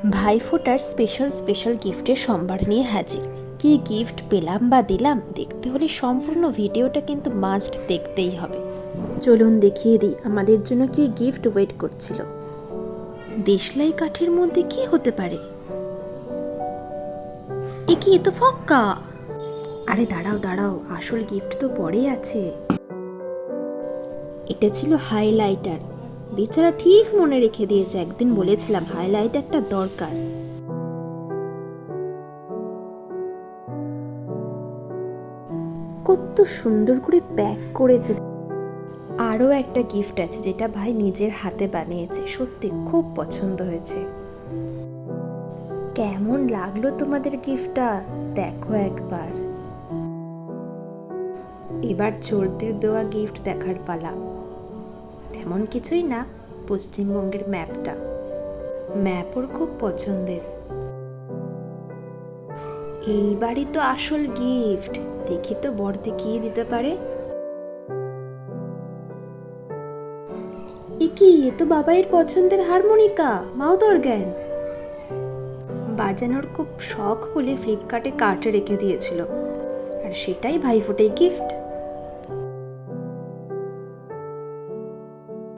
ভাইফোঁটার special গিফটের সম্ভার নিয়ে হাজির। কি গিফট পেলাম বা দিলাম দেখতে হলে সম্পূর্ণ ভিডিওটা কিন্তু মাস্ট দেখতেই হবে। চলুন দেখিয়ে দিই আমাদের জন্য কি গিফট ওয়েট করছিল। দেশলাই কাঠের মধ্যে কি হতে পারে? এ কি, এ তো ফক্কা! আরে দাঁড়াও, আসল গিফট তো পরেই আছে। এটা ছিল হাইলাইটার। বেচারা ঠিক মনে রেখে দিয়েছে, একদিন বলেছিলাম হাইলাইটারটা দরকার। কত সুন্দর করে প্যাক করেছে। আরও একটা গিফট আছে যেটা ভাই নিজের হাতে বানিয়েছে, সত্যি খুব পছন্দ হয়েছে। কেমন লাগলো তোমাদের গিফটটা দেখো একবার। এবার চোরদের দেওয়া গিফট দেখার পালা। তেমন কিছুই না, পশ্চিমবঙ্গের ম্যাপটা। ম্যাপ ওর খুব পছন্দের। এইবারই তো আসল গিফট, দেখি তো বর দেখিয়ে দিতে পারে। এ কি, এ তো বাবাইয়ের পছন্দের হারমোনিকা, মাউথ অর্গ্যান। বাজানোর খুব শখ বলে ফ্লিপকার্টে কার্টে রেখে দিয়েছিল, আর সেটাই ভাইফোঁটায় গিফট।